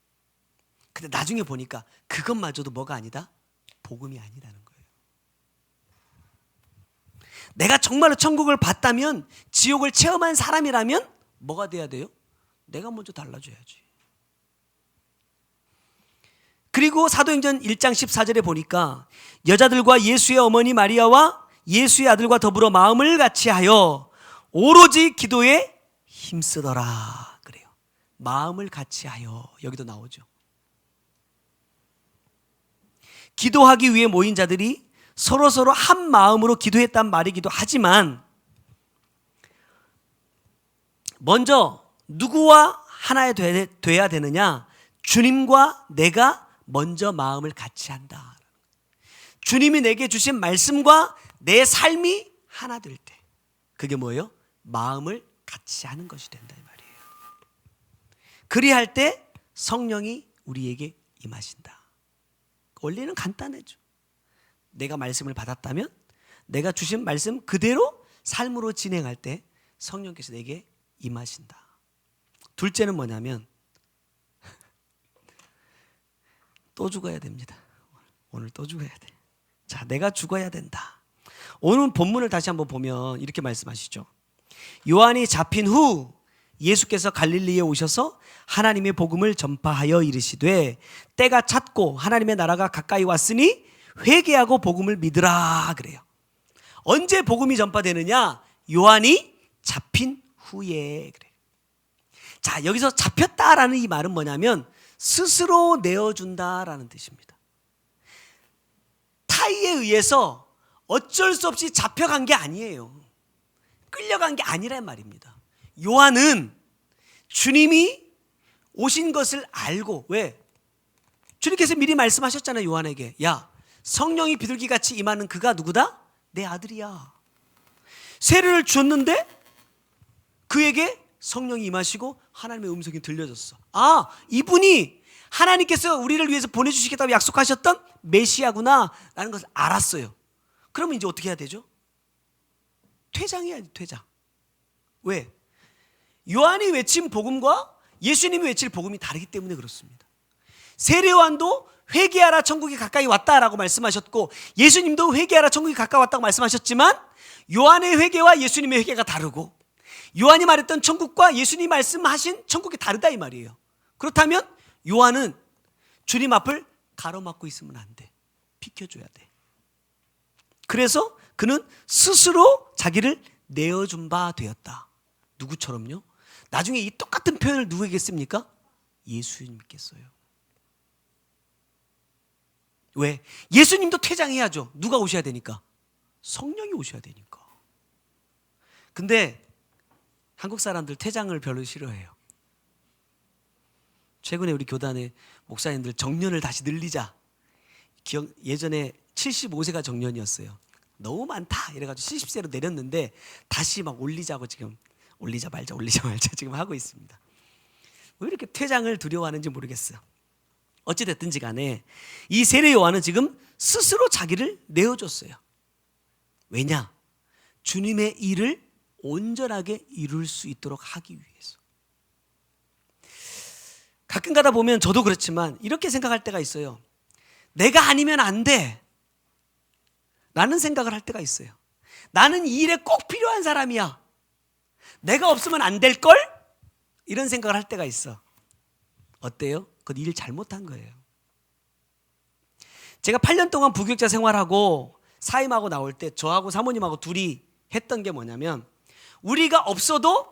A: 근데 나중에 보니까 그것마저도 뭐가 아니다? 복음이 아니라는 거예요. 내가 정말로 천국을 봤다면, 지옥을 체험한 사람이라면 뭐가 돼야 돼요? 내가 먼저 달라져야지. 그리고 사도행전 1장 14절에 보니까 여자들과 예수의 어머니 마리아와 예수의 아들과 더불어 마음을 같이하여 오로지 기도에 힘쓰더라 그래요. 마음을 같이하여, 여기도 나오죠. 기도하기 위해 모인 자들이 서로서로 한 마음으로 기도했단 말이기도 하지만, 먼저 누구와 하나 돼야 되느냐? 주님과 내가 먼저 마음을 같이 한다. 주님이 내게 주신 말씀과 내 삶이 하나 될 때, 그게 뭐예요? 마음을 같이 하는 것이 된다 이 말이에요. 그리할 때 성령이 우리에게 임하신다. 원리는 간단하죠. 내가 말씀을 받았다면 내가 주신 말씀 그대로 삶으로 진행할 때 성령께서 내게 임하신다. 둘째는 뭐냐면 또 죽어야 됩니다. 오늘 또 죽어야 돼. 자, 내가 죽어야 된다. 오늘 본문을 다시 한번 보면 이렇게 말씀하시죠. 요한이 잡힌 후 예수께서 갈릴리에 오셔서 하나님의 복음을 전파하여 이르시되 때가 찼고 하나님의 나라가 가까이 왔으니 회개하고 복음을 믿으라 그래요. 언제 복음이 전파되느냐? 요한이 잡힌 후에 그래요. 자, 여기서 잡혔다라는 이 말은 뭐냐면 스스로 내어준다라는 뜻입니다. 타의에 의해서 어쩔 수 없이 잡혀간 게 아니에요. 끌려간 게 아니란 말입니다. 요한은 주님이 오신 것을 알고, 왜? 주님께서 미리 말씀하셨잖아요. 요한에게, 야, 성령이 비둘기같이 임하는 그가 누구다? 내 아들이야. 세례를 줬는데 그에게 성령이 임하시고 하나님의 음성이 들려졌어. 아, 이분이 하나님께서 우리를 위해서 보내주시겠다고 약속하셨던 메시아구나 라는 것을 알았어요. 그러면 이제 어떻게 해야 되죠? 퇴장해야지, 퇴장. 왜? 요한이 외친 복음과 예수님이 외칠 복음이 다르기 때문에 그렇습니다. 세례요한도 회개하라 천국이 가까이 왔다라고 말씀하셨고, 예수님도 회개하라 천국이 가까이 왔다고 말씀하셨지만 요한의 회개와 예수님의 회개가 다르고, 요한이 말했던 천국과 예수님이 말씀하신 천국이 다르다 이 말이에요. 그렇다면 요한은 주님 앞을 가로막고 있으면 안 돼. 비켜줘야 돼. 그래서 그는 스스로 자기를 내어준 바 되었다. 누구처럼요? 나중에 이 똑같은 표현을 누구에게 씁니까? 예수님께 써요. 왜? 예수님도 퇴장해야죠. 누가 오셔야 되니까? 성령이 오셔야 되니까. 근데 한국 사람들 퇴장을 별로 싫어해요. 최근에 우리 교단의 목사님들 정년을 다시 늘리자. 예전에 75세가 정년이었어요. 너무 많다 이래가지고 70세로 내렸는데 다시 막 올리자고 지금 올리자 말자 지금 하고 있습니다. 왜 이렇게 퇴장을 두려워하는지 모르겠어요. 어찌됐든지 간에 이 세례 요한은 지금 스스로 자기를 내어줬어요. 왜냐? 주님의 일을 온전하게 이룰 수 있도록 하기 위해서. 가끔 가다 보면 저도 그렇지만 이렇게 생각할 때가 있어요. 내가 아니면 안 돼 라는 생각을 할 때가 있어요. 나는 이 일에 꼭 필요한 사람이야. 내가 없으면 안 될걸? 이런 생각을 할 때가 있어. 어때요? 그건 일 잘못한 거예요. 제가 8년 동안 부교육자 생활하고 사임하고 나올 때 저하고 사모님하고 둘이 했던 게 뭐냐면 우리가 없어도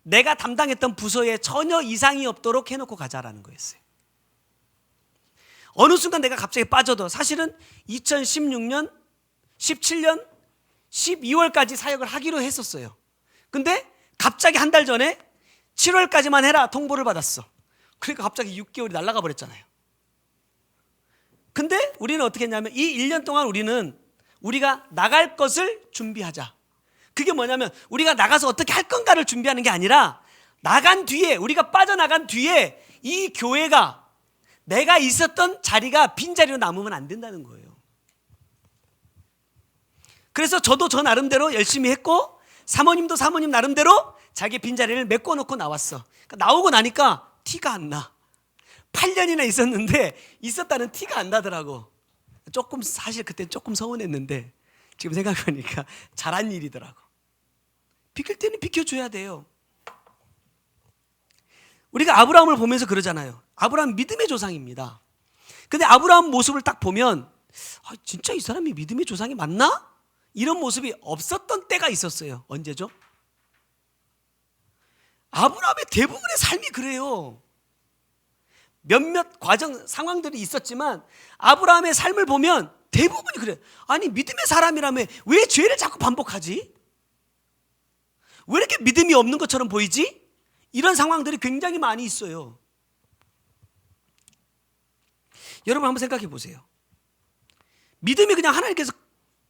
A: 내가 담당했던 부서에 전혀 이상이 없도록 해놓고 가자라는 거였어요. 어느 순간 내가 갑자기 빠져도 사실은 2016년, 17년, 12월까지 사역을 하기로 했었어요. 근데 갑자기 한 달 전에 7월까지만 해라 통보를 받았어. 그러니까 갑자기 6개월이 날아가 버렸잖아요. 근데 우리는 어떻게 했냐면 이 1년 동안 우리가 나갈 것을 준비하자. 그게 뭐냐면 우리가 나가서 어떻게 할 건가를 준비하는 게 아니라 나간 뒤에 우리가 빠져나간 뒤에 이 교회가 내가 있었던 자리가 빈자리로 남으면 안 된다는 거예요. 그래서 저도 저 나름대로 열심히 했고 사모님도 사모님 나름대로 자기 빈자리를 메꿔놓고 나왔어. 그러니까 나오고 나니까 티가 안 나. 8년이나 있었는데 있었다는 티가 안 나더라고. 사실 그때 조금 서운했는데 지금 생각하니까 잘한 일이더라고. 비킬 때는 비켜줘야 돼요. 우리가 아브라함을 보면서 그러잖아요. 아브라함 믿음의 조상입니다. 근데 아브라함 모습을 딱 보면 진짜 이 사람이 믿음의 조상이 맞나? 이런 모습이 없었던 때가 있었어요. 언제죠? 아브라함의 대부분의 삶이 그래요. 몇몇 과정 상황들이 있었지만 아브라함의 삶을 보면 대부분이 그래. 아니 믿음의 사람이라며 왜 죄를 자꾸 반복하지? 왜 이렇게 믿음이 없는 것처럼 보이지? 이런 상황들이 굉장히 많이 있어요. 여러분 한번 생각해 보세요. 믿음이 그냥 하나님께서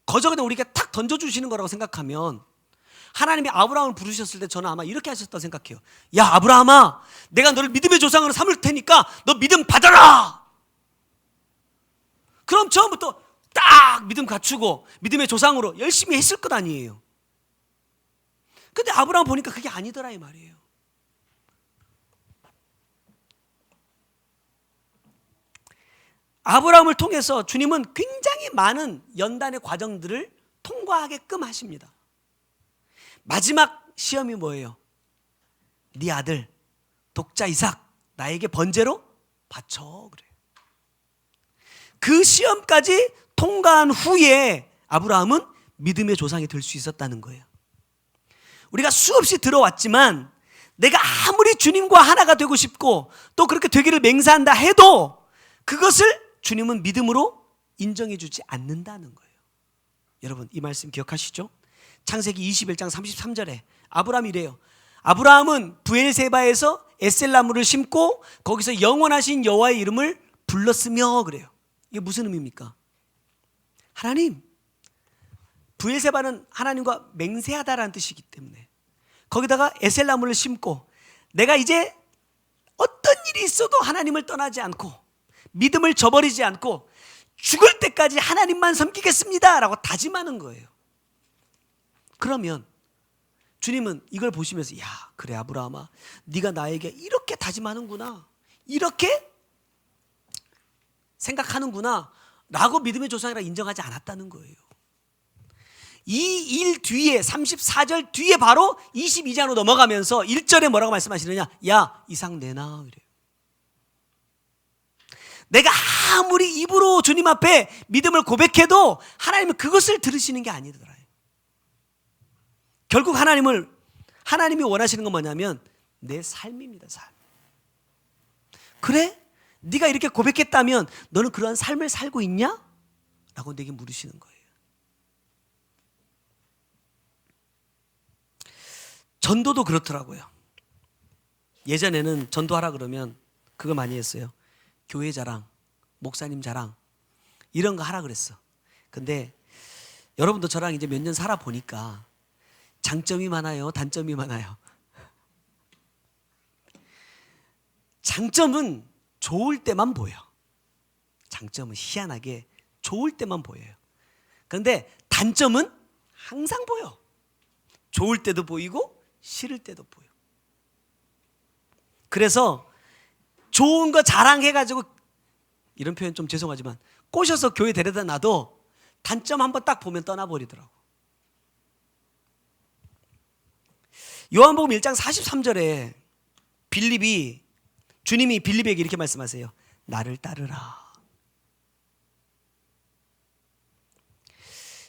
A: 거저그냥 우리에게 탁 던져주시는 거라고 생각하면 하나님이 아브라함을 부르셨을 때 저는 아마 이렇게 하셨다고 생각해요. 야 아브라함아, 내가 너를 믿음의 조상으로 삼을 테니까 너 믿음 받아라. 그럼 처음부터 딱 믿음 갖추고 믿음의 조상으로 열심히 했을 것 아니에요. 근데 아브라함 보니까 그게 아니더라 이 말이에요. 아브라함을 통해서 주님은 굉장히 많은 연단의 과정들을 통과하게끔 하십니다. 마지막 시험이 뭐예요? 네 아들 독자 이삭 나에게 번제로 바쳐 그래요. 그 시험까지 통과한 후에 아브라함은 믿음의 조상이 될 수 있었다는 거예요. 우리가 수없이 들어왔지만 내가 아무리 주님과 하나가 되고 싶고 또 그렇게 되기를 맹세한다 해도 그것을 주님은 믿음으로 인정해 주지 않는다는 거예요. 여러분 이 말씀 기억하시죠? 창세기 21장 33절에 아브라함이 이래요. 아브라함은 브엘세바에서 에셀나무를 심고 거기서 영원하신 여호와의 이름을 불렀으며 그래요. 이게 무슨 의미입니까? 하나님, 브엘세바는 하나님과 맹세하다라는 뜻이기 때문에 거기다가 에셀나무를 심고 내가 이제 어떤 일이 있어도 하나님을 떠나지 않고 믿음을 저버리지 않고 죽을 때까지 하나님만 섬기겠습니다 라고 다짐하는 거예요. 그러면 주님은 이걸 보시면서 야 그래 아브라함아 네가 나에게 이렇게 다짐하는구나 이렇게 생각하는구나 라고 믿음의 조상이라 인정하지 않았다는 거예요. 이 일 뒤에 34절 뒤에 바로 22장으로 넘어가면서 1절에 뭐라고 말씀하시느냐, 야 이삭 내놔 이래요. 내가 아무리 입으로 주님 앞에 믿음을 고백해도 하나님은 그것을 들으시는 게 아니더라고요. 결국 하나님이 원하시는 건 뭐냐면 내 삶입니다. 삶. 그래? 네가 이렇게 고백했다면 너는 그러한 삶을 살고 있냐? 라고 내게 물으시는 거예요. 전도도 그렇더라고요. 예전에는 전도하라 그러면 그거 많이 했어요. 교회 자랑, 목사님 자랑 이런 거 하라 그랬어. 근데 여러분도 저랑 이제 몇 년 살아보니까 장점이 많아요? 단점이 많아요? 장점은 좋을 때만 보여. 장점은 희한하게 좋을 때만 보여요. 그런데 단점은 항상 보여. 좋을 때도 보이고 싫을 때도 보여. 그래서 좋은 거 자랑해가지고, 이런 표현 좀 죄송하지만 꼬셔서 교회 데려다 놔도 단점 한번 딱 보면 떠나버리더라고. 요한복음 1장 43절에 주님이 빌립에게 이렇게 말씀하세요. 나를 따르라.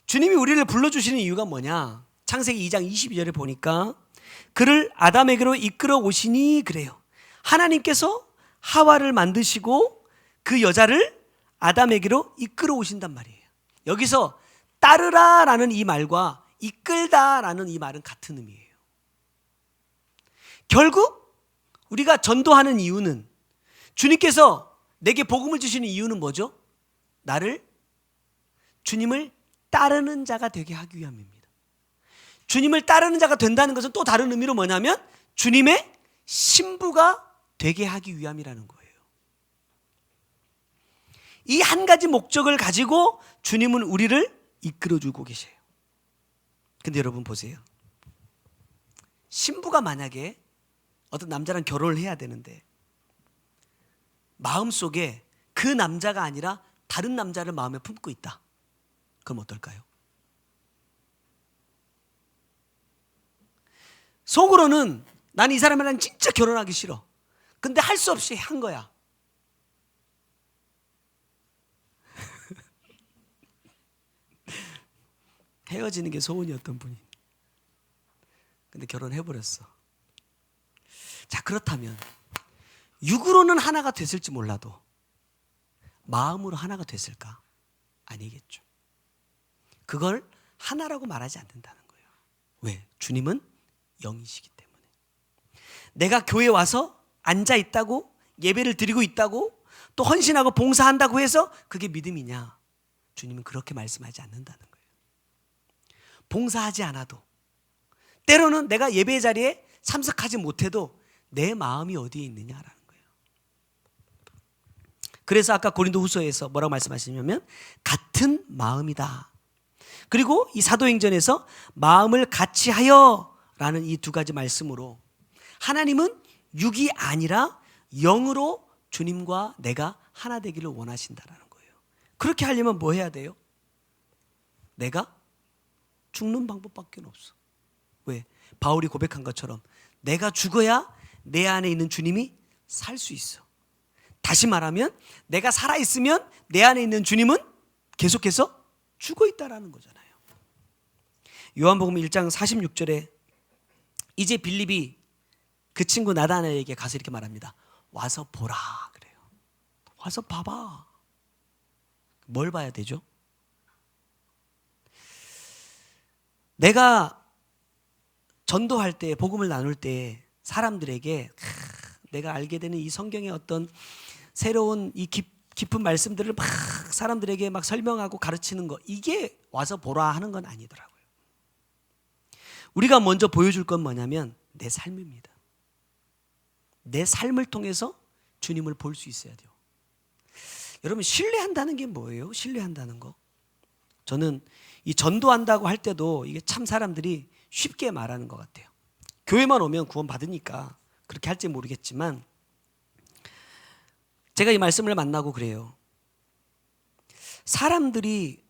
A: 주님이 우리를 불러주시는 이유가 뭐냐? 창세기 2장 22절에 보니까 그를 아담에게로 이끌어 오시니 그래요. 하나님께서 하와를 만드시고 그 여자를 아담에게로 이끌어 오신단 말이에요. 여기서 따르라라는 이 말과 이끌다라는 이 말은 같은 의미예요. 결국 우리가 전도하는 이유는, 주님께서 내게 복음을 주시는 이유는 뭐죠? 주님을 따르는 자가 되게 하기 위함입니다. 주님을 따르는 자가 된다는 것은 또 다른 의미로 뭐냐면 주님의 신부가 되게 하기 위함이라는 거예요. 이 한 가지 목적을 가지고 주님은 우리를 이끌어주고 계세요. 근데 여러분 보세요. 신부가 만약에 어떤 남자랑 결혼을 해야 되는데 마음속에 그 남자가 아니라 다른 남자를 마음에 품고 있다. 그럼 어떨까요? 속으로는 나는 이 사람이랑 진짜 결혼하기 싫어. 근데 할 수 없이 한 거야. 헤어지는 게 소원이었던 분이. 근데 결혼해버렸어. 자, 그렇다면 육으로는 하나가 됐을지 몰라도 마음으로 하나가 됐을까? 아니겠죠. 그걸 하나라고 말하지 않는다는 거예요. 왜? 주님은 영이시기 때문에. 내가 교회에 와서 앉아 있다고, 예배를 드리고 있다고, 또 헌신하고 봉사한다고 해서 그게 믿음이냐? 주님은 그렇게 말씀하지 않는다는 거예요. 봉사하지 않아도, 때로는 내가 예배 자리에 참석하지 못해도 내 마음이 어디에 있느냐라는 거예요. 그래서 아까 고린도후서에서 뭐라고 말씀하시냐면 같은 마음이다. 그리고 이 사도행전에서 마음을 같이 하여라는 이 두 가지 말씀으로 하나님은 육이 아니라 영으로 주님과 내가 하나 되기를 원하신다라는 거예요. 그렇게 하려면 뭐 해야 돼요? 내가 죽는 방법밖에 없어. 왜? 바울이 고백한 것처럼 내가 죽어야 내 안에 있는 주님이 살 수 있어. 다시 말하면 내가 살아있으면 내 안에 있는 주님은 계속해서 죽어 있다라는 거잖아요. 요한복음 1장 46절에 이제 빌립이 그 친구 나다나엘에게 가서 이렇게 말합니다. 와서 보라 그래요. 와서 봐봐. 뭘 봐야 되죠? 내가 전도할 때, 복음을 나눌 때 사람들에게 내가 알게 되는 이 성경의 어떤 새로운 이 깊은 말씀들을 막 사람들에게 막 설명하고 가르치는 거, 이게 와서 보라 하는 건 아니더라고요. 우리가 먼저 보여줄 건 뭐냐면 내 삶입니다. 내 삶을 통해서 주님을 볼 수 있어야 돼요. 여러분, 신뢰한다는 게 뭐예요? 신뢰한다는 거. 저는 이 전도한다고 할 때도 이게 참 사람들이 쉽게 말하는 것 같아요. 교회만 오면 구원 받으니까 그렇게 할지 모르겠지만 제가 이 말씀을 만나고 그래요. 사람들이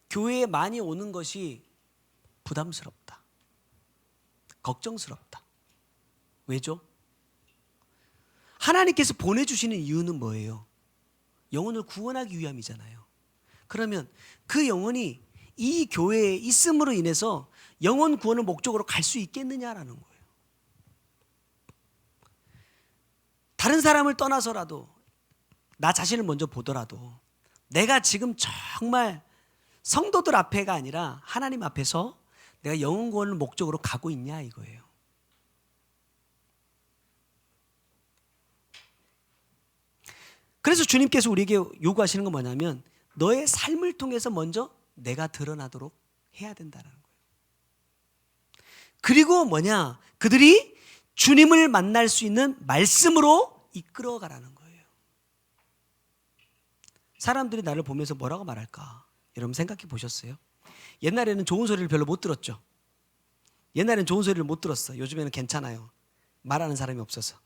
A: 교회에 많이 오는 것이 부담스럽다. 걱정스럽다. 왜죠? 하나님께서 보내주시는 이유는 뭐예요? 영혼을 구원하기 위함이잖아요. 그러면 그 영혼이 이 교회에 있음으로 인해서 영혼 구원을 목적으로 갈 수 있겠느냐라는 거예요. 다른 사람을 떠나서라도 나 자신을 먼저 보더라도 내가 지금 정말 성도들 앞에가 아니라 하나님 앞에서 내가 영혼 구원을 목적으로 가고 있냐 이거예요. 그래서 주님께서 우리에게 요구하시는 건 뭐냐면 너의 삶을 통해서 먼저 내가 드러나도록 해야 된다는 거예요. 그리고 뭐냐? 그들이 주님을 만날 수 있는 말씀으로 이끌어가라는 거예요. 사람들이 나를 보면서 뭐라고 말할까? 여러분 생각해 보셨어요? 옛날에는 좋은 소리를 별로 못 들었죠. 옛날에는 좋은 소리를 못 들었어. 요즘에는 괜찮아요. 말하는 사람이 없어서.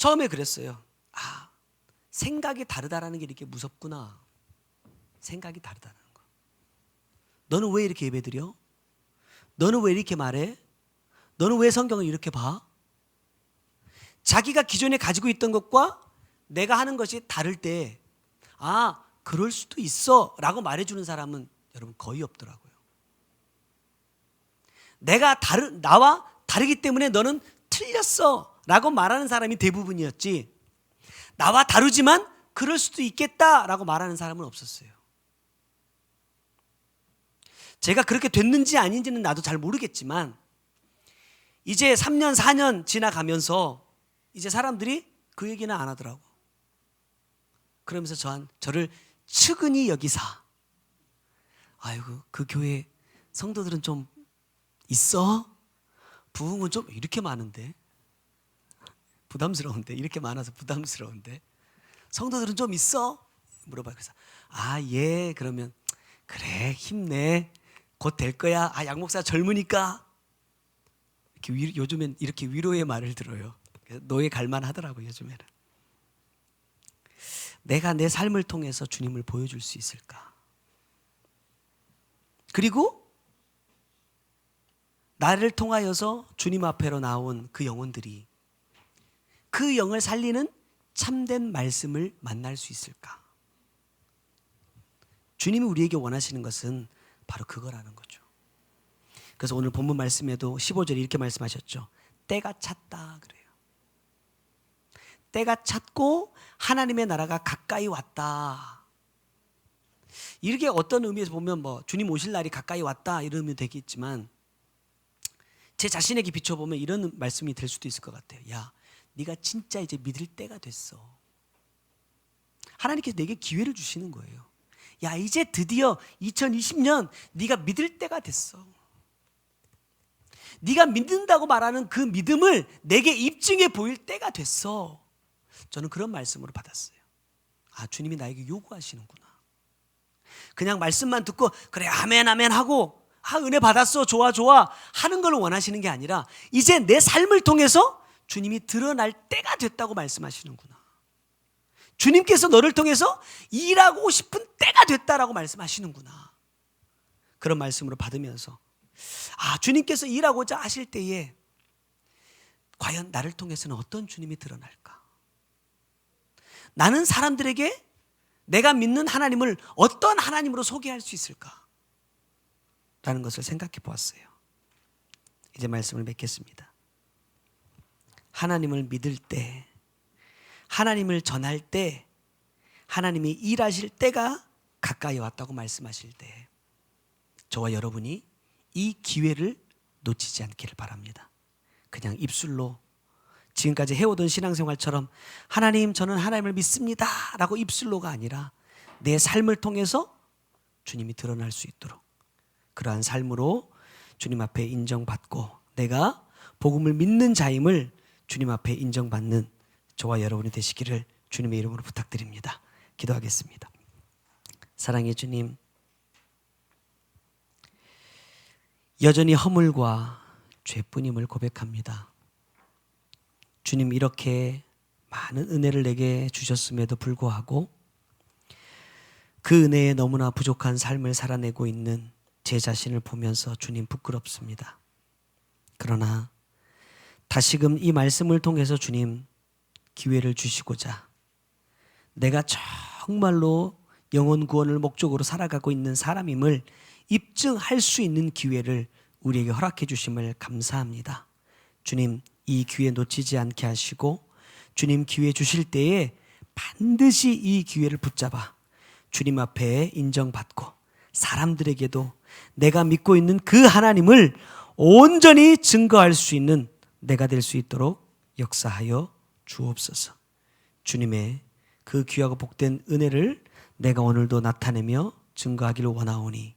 A: 처음에 그랬어요. 아, 생각이 다르다라는 게 이렇게 무섭구나. 생각이 다르다는 거. 너는 왜 이렇게 예배드려? 너는 왜 이렇게 말해? 너는 왜 성경을 이렇게 봐? 자기가 기존에 가지고 있던 것과 내가 하는 것이 다를 때 아, 그럴 수도 있어 라고 말해주는 사람은 여러분 거의 없더라고요. 나와 다르기 때문에 너는 틀렸어 라고 말하는 사람이 대부분이었지, 나와 다르지만 그럴 수도 있겠다 라고 말하는 사람은 없었어요. 제가 그렇게 됐는지 아닌지는 나도 잘 모르겠지만 이제 3년 4년 지나가면서 이제 사람들이 그 얘기는 안 하더라고. 그러면서 저를 측은히 여기사 아이고 그 교회 성도들은 좀 있어? 부흥은 좀 이렇게 많은데 부담스러운데, 이렇게 많아서 부담스러운데 성도들은 좀 있어? 물어봐요. 그래서 아, 예. 그러면 그래 힘내 곧 될 거야. 아, 양 목사 젊으니까 이렇게 요즘엔 이렇게 위로의 말을 들어요. 노예 갈만 하더라고요. 요즘에는. 내가 내 삶을 통해서 주님을 보여줄 수 있을까? 그리고 나를 통하여서 주님 앞으로 나온 그 영혼들이 그 영을 살리는 참된 말씀을 만날 수 있을까? 주님이 우리에게 원하시는 것은 바로 그거라는 거죠. 그래서 오늘 본문 말씀에도 15절에 이렇게 말씀하셨죠. 때가 찼다 그래요. 때가 찼고 하나님의 나라가 가까이 왔다. 이렇게 어떤 의미에서 보면 뭐 주님 오실 날이 가까이 왔다 이러면 되겠지만 제 자신에게 비춰보면 이런 말씀이 될 수도 있을 것 같아요. 야, 네가 진짜 이제 믿을 때가 됐어. 하나님께서 내게 기회를 주시는 거예요. 야, 이제 드디어 2020년 네가 믿을 때가 됐어. 네가 믿는다고 말하는 그 믿음을 내게 입증해 보일 때가 됐어. 저는 그런 말씀으로 받았어요. 아, 주님이 나에게 요구하시는구나. 그냥 말씀만 듣고 그래 아멘 아멘 하고 아, 은혜 받았어 좋아 좋아 하는 걸 원하시는 게 아니라 이제 내 삶을 통해서 주님이 드러날 때가 됐다고 말씀하시는구나. 주님께서 너를 통해서 일하고 싶은 때가 됐다라고 말씀하시는구나. 그런 말씀으로 받으면서 아, 주님께서 일하고자 하실 때에 과연 나를 통해서는 어떤 주님이 드러날까? 나는 사람들에게 내가 믿는 하나님을 어떤 하나님으로 소개할 수 있을까? 라는 것을 생각해 보았어요. 이제 말씀을 맺겠습니다. 하나님을 믿을 때, 하나님을 전할 때, 하나님이 일하실 때가 가까이 왔다고 말씀하실 때 저와 여러분이 이 기회를 놓치지 않기를 바랍니다. 그냥 입술로 지금까지 해오던 신앙생활처럼 하나님 저는 하나님을 믿습니다 라고 입술로가 아니라 내 삶을 통해서 주님이 드러날 수 있도록 그러한 삶으로 주님 앞에 인정받고 내가 복음을 믿는 자임을 주님 앞에 인정받는 저와 여러분이 되시기를 주님의 이름으로 부탁드립니다. 기도하겠습니다. 사랑의 주님, 여전히 허물과 죄뿐임을 고백합니다. 주님, 이렇게 많은 은혜를 내게 주셨음에도 불구하고 그 은혜에 너무나 부족한 삶을 살아내고 있는 제 자신을 보면서 주님 부끄럽습니다. 그러나 다시금 이 말씀을 통해서 주님 기회를 주시고자 내가 정말로 영혼 구원을 목적으로 살아가고 있는 사람임을 입증할 수 있는 기회를 우리에게 허락해 주심을 감사합니다. 주님, 이 기회 놓치지 않게 하시고 주님 기회 주실 때에 반드시 이 기회를 붙잡아 주님 앞에 인정받고 사람들에게도 내가 믿고 있는 그 하나님을 온전히 증거할 수 있는 내가 될 수 있도록 역사하여 주옵소서. 주님의 그 귀하고 복된 은혜를 내가 오늘도 나타내며 증거하기를 원하오니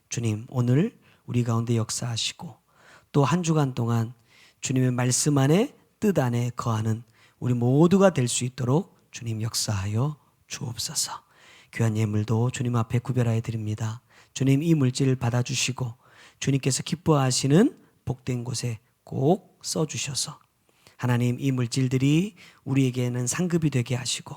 A: 주님, 오늘 우리 가운데 역사하시고 또 한 주간 동안 주님의 말씀 안에 뜻 안에 거하는 우리 모두가 될 수 있도록 주님 역사하여 주옵소서. 귀한 예물도 주님 앞에 구별하여 드립니다. 주님, 이 물질을 받아주시고 주님께서 기뻐하시는 복된 곳에 꼭 써주셔서 하나님, 이 물질들이 우리에게는 상급이 되게 하시고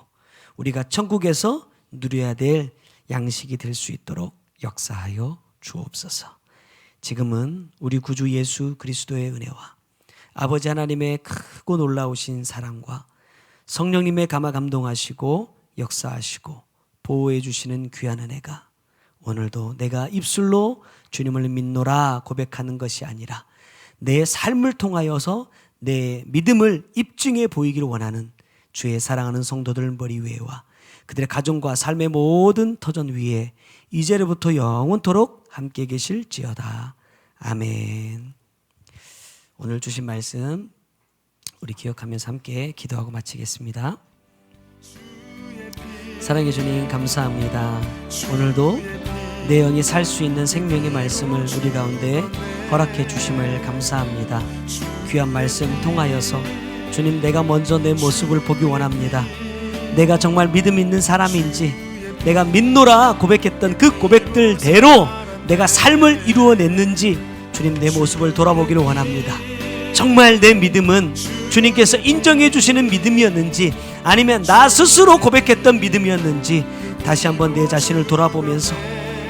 A: 우리가 천국에서 누려야 될 양식이 될 수 있도록 역사하여 주옵소서. 지금은 우리 구주 예수 그리스도의 은혜와 아버지 하나님의 크고 놀라우신 사랑과 성령님의 감화 감동하시고 역사하시고 보호해 주시는 귀한 은혜가 오늘도 내가 입술로 주님을 믿노라 고백하는 것이 아니라 내 삶을 통하여서 내 믿음을 입증해 보이기를 원하는 주의 사랑하는 성도들 머리 위에와 그들의 가정과 삶의 모든 터전 위에 이제로부터 영원토록 함께 계실지어다. 아멘. 오늘 주신 말씀 우리 기억하면서 함께 기도하고 마치겠습니다. 사랑해 주님, 감사합니다. 오늘도 내 영이 살 수 있는 생명의 말씀을 우리 가운데 허락해 주심을 감사합니다. 귀한 말씀 통하여서 주님, 내가 먼저 내 모습을 보기 원합니다. 내가 정말 믿음 있는 사람인지, 내가 믿노라 고백했던 그 고백들대로 내가 삶을 이루어냈는지 주님, 내 모습을 돌아보기를 원합니다. 정말 내 믿음은 주님께서 인정해 주시는 믿음이었는지 아니면 나 스스로 고백했던 믿음이었는지 다시 한번 내 자신을 돌아보면서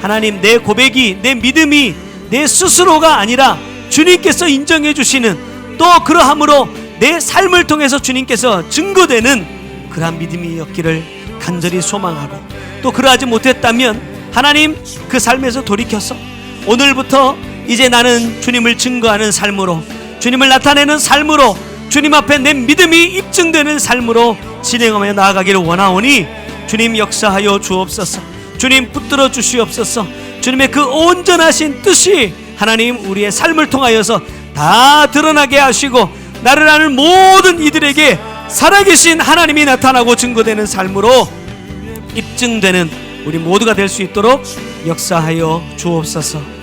A: 하나님, 내 고백이, 내 믿음이 내 스스로가 아니라 주님께서 인정해 주시는, 또 그러함으로 내 삶을 통해서 주님께서 증거되는 그러한 믿음이었기를 간절히 소망하고, 또 그러하지 못했다면 하나님, 그 삶에서 돌이켜서 오늘부터 이제 나는 주님을 증거하는 삶으로, 주님을 나타내는 삶으로, 주님 앞에 내 믿음이 입증되는 삶으로 진행하며 나아가기를 원하오니 주님 역사하여 주옵소서. 주님 붙들어 주시옵소서. 주님의 그 온전하신 뜻이 하나님 우리의 삶을 통하여서 다 드러나게 하시고 나를 아는 모든 이들에게 살아계신 하나님이 나타나고 증거되는 삶으로 입증되는 우리 모두가 될 수 있도록 역사하여 주옵소서.